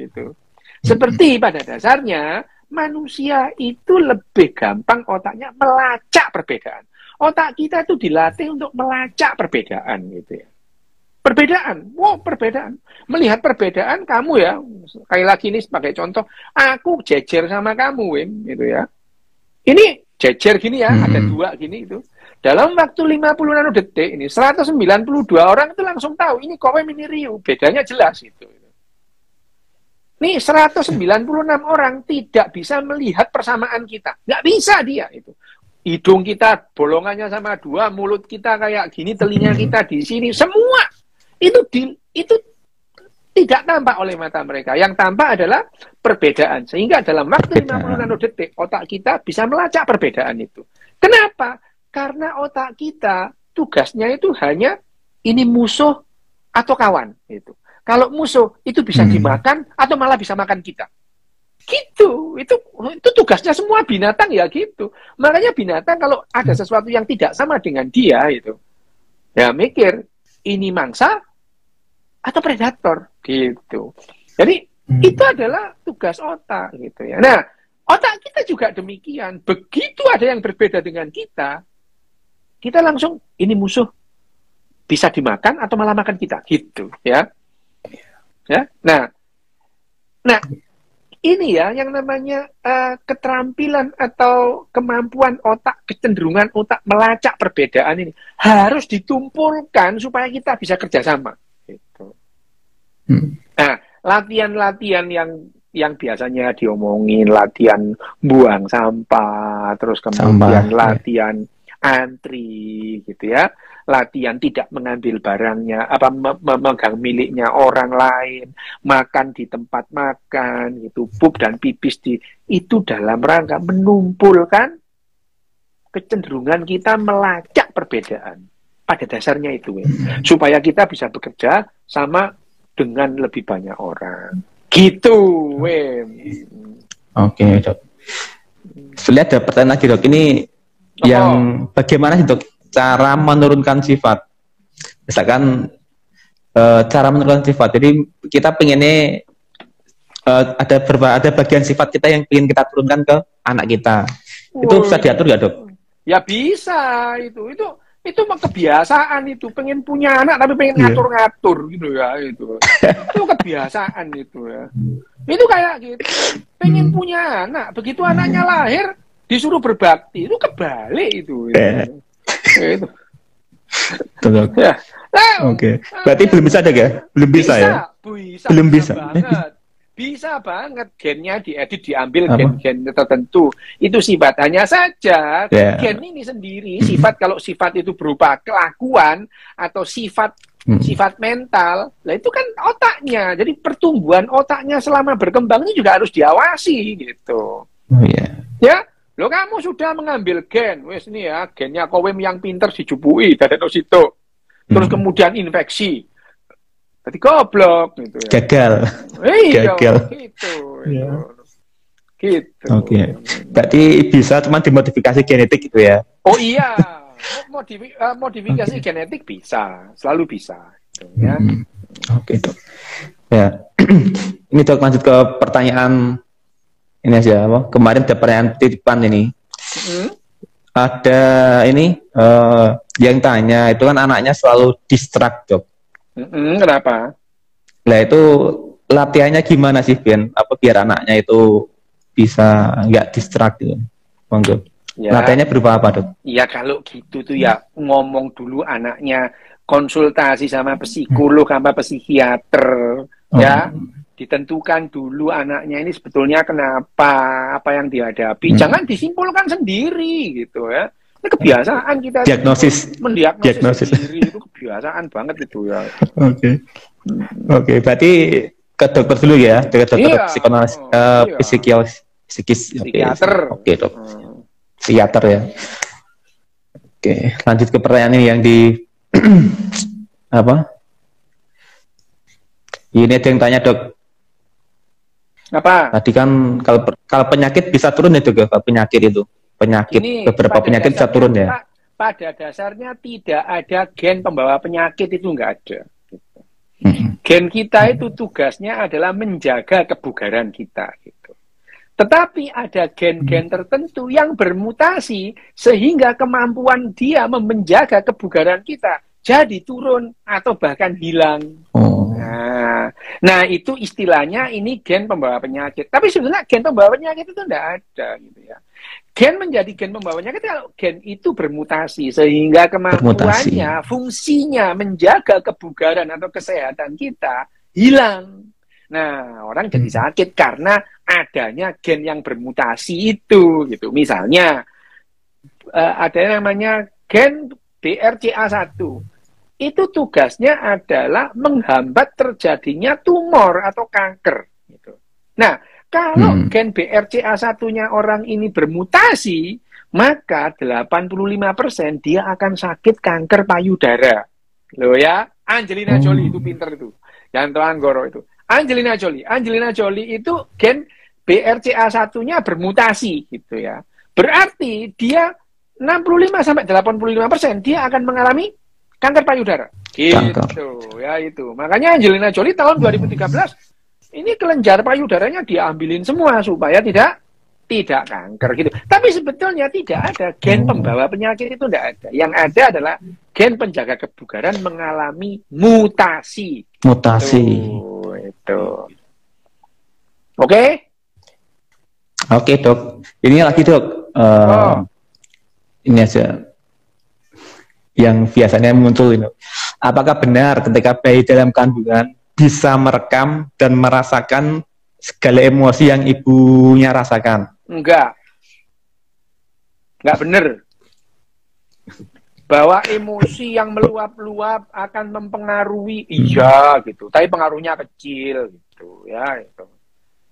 Itu. Seperti pada dasarnya manusia itu lebih gampang otaknya melacak perbedaan. Otak kita itu dilatih untuk melacak perbedaan gitu ya. Perbedaan. Melihat perbedaan kamu ya, sekali lagi ini sebagai contoh, aku jejer sama kamu, Wim, gitu ya. Ini jejer gini ya, ada 2 gini itu. Dalam waktu 50 nanodetik ini 192 orang itu langsung tahu ini Kowem ini Ryu, bedanya jelas itu. Nih 196 orang tidak bisa melihat persamaan kita, nggak bisa dia itu. Hidung kita bolongannya sama 2, mulut kita kayak gini, telinga kita di sini, semua itu tidak tampak oleh mata mereka. Yang tampak adalah perbedaan. Sehingga dalam waktu 50 nanodetik otak kita bisa melacak perbedaan itu. Kenapa? Karena otak kita tugasnya itu hanya ini musuh atau kawan gitu. Kalau musuh itu bisa dimakan atau malah bisa makan kita. Gitu. Itu tugasnya semua binatang ya gitu. Makanya binatang kalau ada sesuatu yang tidak sama dengan dia itu, ya mikir ini mangsa atau predator gitu. Jadi itu adalah tugas otak gitu ya. Nah, otak kita juga demikian. Begitu ada yang berbeda dengan kita langsung ini musuh bisa dimakan atau malah makan kita gitu ya. Ya. Nah, ini ya yang namanya keterampilan atau kemampuan otak, kecenderungan otak melacak perbedaan ini harus ditumpulkan supaya kita bisa kerjasama. Gitu. Nah, latihan-latihan yang biasanya diomongin, latihan buang sampah, terus kemudian latihan antri, gitu ya, latihan tidak mengambil barangnya, memegang miliknya orang lain, makan di tempat makan, gitu, pup dan pipis itu dalam rangka menumpulkan kecenderungan kita melacak perbedaan. Pada dasarnya itu, supaya kita bisa bekerja sama dengan lebih banyak orang. Gitu, Oke, Dok. Lihat ada pertanyaan lagi, Dok. Ini yang bagaimana sih, Dok, cara menurunkan sifat? Misalkan cara menurunkan sifat. Jadi kita pengennya ada bagian sifat kita yang ingin kita turunkan ke anak kita. Itu bisa diatur nggak, Dok? Ya bisa, itu mah kebiasaan itu, pengen punya anak tapi pengen ngatur-ngatur gitu ya, itu kebiasaan itu ya. Itu kayak gitu, pengen punya anak, begitu anaknya lahir disuruh berbakti, itu kebalik itu. Itu. Ya. Oke. Berarti belum bisa ada ya? Belum bisa ya? Belum bisa. Bisa banget gennya diedit, diambil gen-gen tertentu. Itu sifat, hanya saja gen ini sendiri sifat, kalau sifat itu berupa kelakuan atau sifat mental, lah itu kan otaknya. Jadi pertumbuhan otaknya selama berkembang ini juga harus diawasi gitu. Ya, lo kamu sudah mengambil gen, wes nih ya, gennya Kowem yang pinter dijupui dari situ. Terus kemudian infeksi. Jadi goblok gitu ya. Gagal. Gagal. Gitu. Gitu. Oke. Berarti bisa cuma dimodifikasi genetik gitu ya? Oh iya. Modifikasi genetik bisa, selalu bisa. Gitu, ya. Oke, Dok. Ya. Ini, Dok, lanjut ke pertanyaan ini aja. Kemarin ada pertanyaan titipan ini. Ada ini yang tanya itu kan anaknya selalu distract, Dok. Kenapa? Lah itu latihannya gimana sih, Ben? Apa biar anaknya itu bisa nggak distract gitu, Dok? Ya. Latihannya berupa apa, Dok? Ya kalau gitu tuh ya ngomong dulu anaknya, konsultasi sama psikolog sama psikiater, ya. Ditentukan dulu anaknya ini sebetulnya kenapa, apa yang dihadapi. Jangan disimpulkan sendiri gitu ya. Ini kebiasaan kita mendiagnosis sendiri, itu kebiasaan banget itu ya. Oke, berarti ke dokter dulu ya, ke dokter psikoanalisis, psikiater. Oke, Dok. Psikiater ya. Oke, lanjut ke pertanyaan ini yang di apa? Ini ada yang tanya, Dok. Apa? Tadi kan kalau penyakit bisa turun ya, Dok, kalau penyakit itu. Beberapa penyakit bisa turun ya? Pada dasarnya tidak ada gen pembawa penyakit, itu nggak ada. Gitu. Gen kita itu tugasnya adalah menjaga kebugaran kita. Gitu. Tetapi ada gen-gen tertentu yang bermutasi sehingga kemampuan dia menjaga kebugaran kita jadi turun atau bahkan hilang. Oh. Nah, itu istilahnya ini gen pembawa penyakit. Tapi sebenarnya gen pembawa penyakit itu tidak ada gitu ya. Gen menjadi gen pembawa penyakit kalau gen itu bermutasi sehingga kemampuannya, fungsinya menjaga kebugaran atau kesehatan kita hilang. Nah, orang jadi sakit karena adanya gen yang bermutasi itu gitu. Misalnya ada yang namanya gen BRCA1. Itu tugasnya adalah menghambat terjadinya tumor atau kanker. Gitu. Nah, kalau gen BRCA1-nya orang ini bermutasi, maka 85% dia akan sakit kanker payudara. Loh ya, Angelina Jolie itu pinter itu. Yanto Anggoro itu. Angelina Jolie itu gen BRCA1-nya bermutasi gitu ya. Berarti dia 65-85% dia akan mengalami kanker payudara. Gitu, ya itu. Makanya Angelina Jolie tahun 2013 ini kelenjar payudaranya diambilin semua supaya tidak kanker gitu. Tapi sebetulnya tidak ada gen pembawa penyakit itu tidak ada. Yang ada adalah gen penjaga kebugaran mengalami mutasi. Itu. Oke? Oke, Dok. Ini lagi, Dok. Ini aja yang biasanya muncul ini. Apakah benar ketika bayi dalam kandungan bisa merekam dan merasakan segala emosi yang ibunya rasakan? Enggak benar. Bahwa emosi yang meluap-luap akan mempengaruhi, iya gitu. Tapi pengaruhnya kecil gitu, ya itu.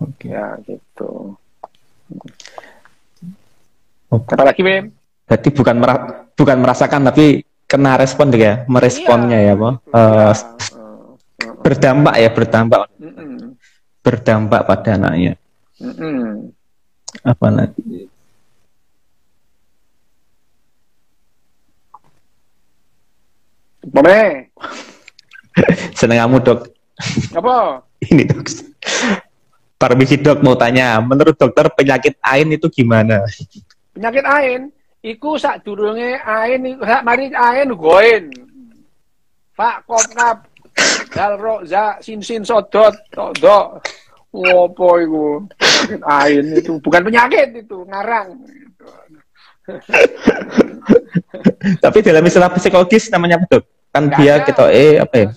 Oke. Ya gitu. Apalagi, Bem? Berarti bukan merasakan tapi kena respon ya, meresponnya ya, Pak. Berdampak pada anaknya. Apa lagi? Boleh. Seneng kamu, Dok. Apa? Ini, Dok. Permisi, Dok, mau tanya. Menurut dokter penyakit AIN itu gimana? Penyakit AIN iku sadurunge AIN sak mari AIN goen. Pak kopkap dal ro za sin sodot tok. Opo iku? Penyakit AIN itu bukan penyakit itu, ngarang. Tapi dalam istilah psikologis namanya apa, Dok? Kan nggak dia ada. kita apa ya?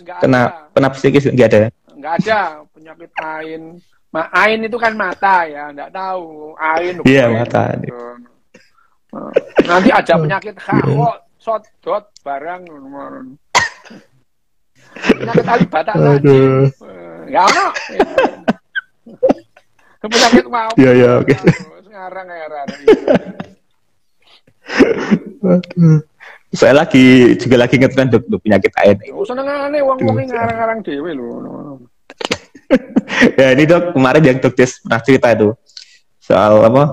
Kena psikis enggak ada. Enggak ada penyakit AIN. AIN itu kan mata ya, enggak tahu. AIN. Iya, mata. Gitu. Nanti ada penyakit kawok, sodot, barang. Penyakit tali batak lagi. Ya ono. Penyakit mau. Iya, oke. Sekarang ya. Saya juga lagi ngetren, Dok, penyakit AIN. Senengane wong-wong ngarang-ngarang dhewe lho. Ya ini, Dok, kemarin yang Dok Des pernah cerita itu soal apa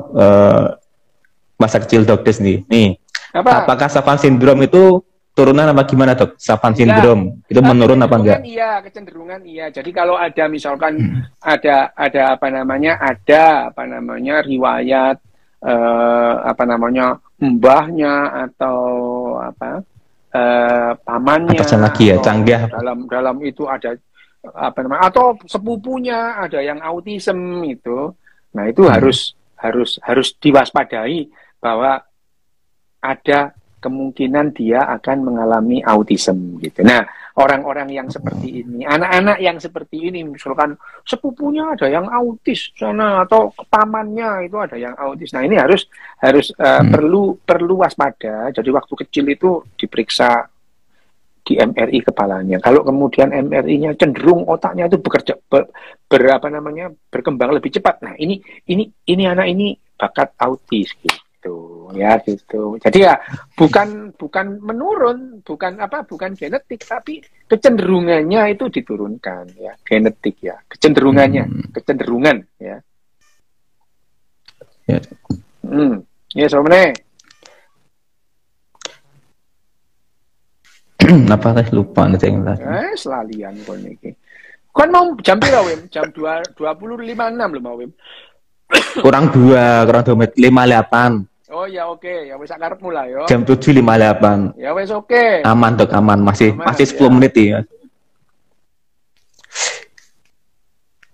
masa kecil Dok Des nih. Apakah Savant syndrome itu turunan apa gimana, Dok? Savant syndrome itu menurun apa enggak? Iya, kecenderungan iya. Jadi kalau ada misalkan ada riwayat mbahnya atau pamannya lagi ya, canggih. Dalam itu ada atau sepupunya ada yang autism itu. Nah, itu harus diwaspadai bahwa ada kemungkinan dia akan mengalami autism gitu. Nah, orang-orang yang seperti ini, anak-anak yang seperti ini, misalkan sepupunya ada yang autis sana atau pamannya itu ada yang autis. Nah, ini harus perlu waspada. Jadi waktu kecil itu diperiksa di MRI kepalanya. Kalau kemudian MRI-nya cenderung otaknya itu bekerja berkembang lebih cepat. Nah, ini anak ini bakat autis gitu. Ya gitu. Jadi ya bukan menurun, bukan genetik, tapi kecenderungannya itu diturunkan ya, genetik ya, kecenderungan ya. Ya. Ya, somene. Apa teh lupa nanti yang tadi. Selalian kon iki. Kon mau jam pira, Wim? Jam 20.56 lho, mau Wim. kurang 2 menit 58. Oh ya oke, ya wis karepmu lah yo. Jam 7.58. Ya wis oke. Aman dok, aman. Masih Aman, 10 ya. menit ya.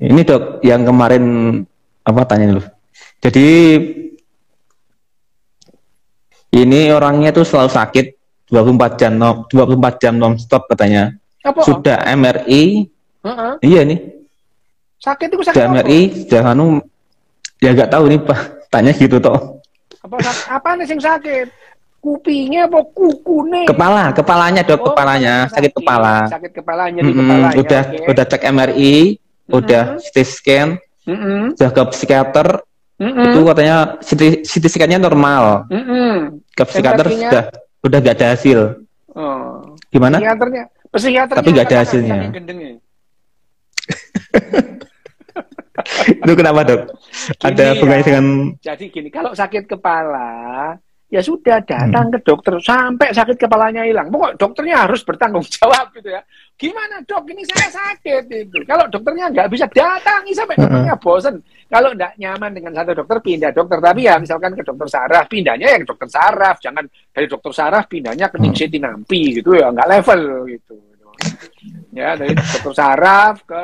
Ini dok, yang kemarin apa tanya lu? Jadi ini orangnya tuh selalu sakit 24 jam non-stop katanya. Apa? Sudah MRI. Heeh. Iya nih. Sakit itu sakit Sudah apa? MRI, sudah anu ya nggak tahu nih Pak. Tanya gitu toh. Apa nih sing sakit? Kupingnya apa kukune? Kepalanya dok, Oh, kepalanya sakit kepala. Sakit kepala, nyeri kepala ya. Udah cek MRI, udah CT scan, udah ke psikiater. Itu katanya CT scan-nya normal. Ke psikiater udah gak ada hasil. Oh. Gimana? Psikiaternya tapi gak ada hasilnya. Itu kenapa dok? Ada hubungannya dengan? Jadi gini, kalau sakit kepala ya sudah datang ke dokter sampai sakit kepalanya hilang. Pokok dokternya harus bertanggung jawab gitu ya. Gimana dok, ini saya sakit itu. Kalau dokternya nggak bisa datangi sampai dokternya bosen. Kalau nggak nyaman dengan satu dokter, pindah dokter. Tapi ya misalkan ke dokter saraf, pindahnya ya ke dokter saraf. Jangan dari dokter saraf pindahnya ke Ning Siti Nampi gitu ya, nggak level gitu. Ya dari dokter saraf ke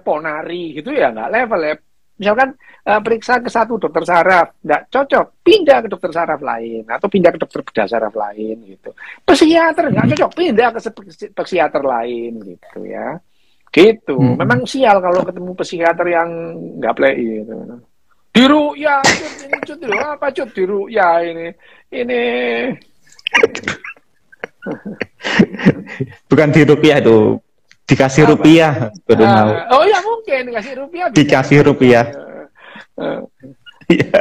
Ponari gitu ya nggak level ya. Misalkan periksa ke satu dokter saraf, nggak cocok, pindah ke dokter saraf lain, atau pindah ke dokter bedah saraf lain, gitu. Psikiater nggak cocok, pindah ke psikiater lain, gitu ya. Gitu, memang sial kalau ketemu psikiater yang nggak play, gitu. Diru'ya, ini cut, apa cut, diru'ya ini. Bukan di rupiah itu. Dikasih rupiah, oh ya mungkin dikasih rupiah. Dikasih rupiah. Iya.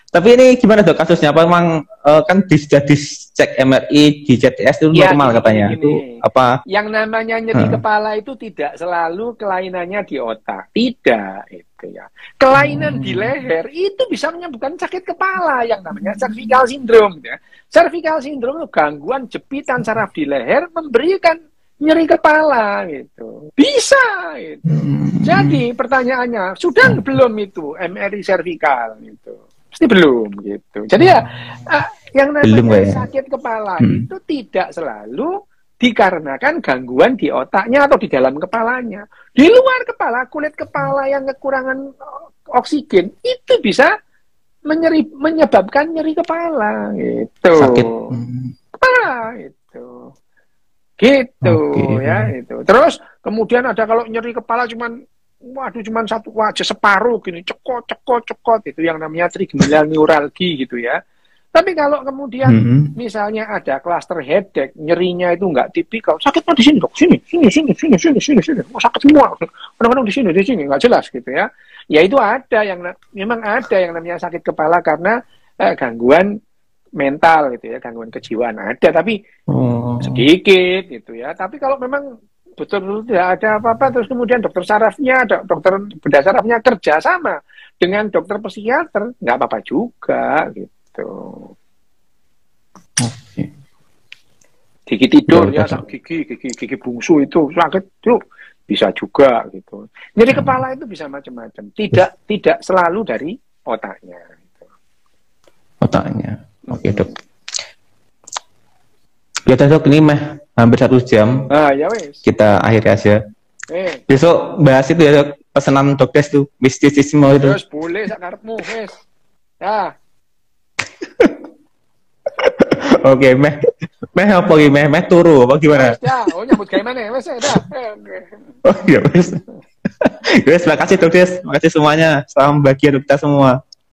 Tapi ini gimana dok kasusnya? Apa memang kan sudah dicek MRI di CTS itu normal katanya? Itu apa? Yang namanya nyeri kepala itu tidak selalu kelainannya di otak, tidak itu ya. Kelainan di leher itu bisa menyebabkan sakit kepala yang namanya cervical syndrome. Ya. Cervical syndrome itu gangguan jepitan saraf di leher memberikan nyeri kepala gitu, bisa gitu. Jadi pertanyaannya sudah belum itu MRI servikal gitu, pasti belum gitu. Jadi ya yang namanya sakit kepala itu tidak selalu dikarenakan gangguan di otaknya atau di dalam kepalanya. Di luar kepala, kulit kepala yang kekurangan oksigen itu bisa menyebabkan nyeri kepala gitu. Sakit kepala itu. Gitu ya itu. Terus kemudian ada kalau nyeri kepala cuman satu wajah separuh gini cekot itu yang namanya trigeminal neuralgi gitu ya. Tapi kalau kemudian misalnya ada cluster headache, nyerinya itu enggak tipikal, sakitnya di sini dok, sini. Oh, sakit semua. Kadang-kadang di sini enggak jelas gitu ya. Ya itu memang ada yang namanya sakit kepala karena gangguan mental gitu ya, gangguan kejiwaan ada, tapi sedikit gitu ya. Tapi kalau memang betul-betul tidak ada apa-apa, terus kemudian dokter bedah sarafnya kerja sama dengan dokter psikiater, nggak apa-apa juga gitu. Gigi tidur ya, gigi bungsu itu sakit tuh bisa juga gitu. Jadi kepala itu bisa macam-macam, tidak selalu dari otaknya. Gitu. Otaknya. Oke dok. Ya dok, ini hampir 1 jam. Ya wes. Kita akhiri aja. Besok bahas itu ya dok, pesanan dokter tuh, mistisisme itu. Terus boleh sakarepmu wes. Ya. Oke, apa gimana? Meh turu apa gimana? Ya, nyambut gawe mana? Wes dah. Oh iya wes. Guys, terima kasih dok, terima kasih semuanya. Salam bahagia untuk kita semua.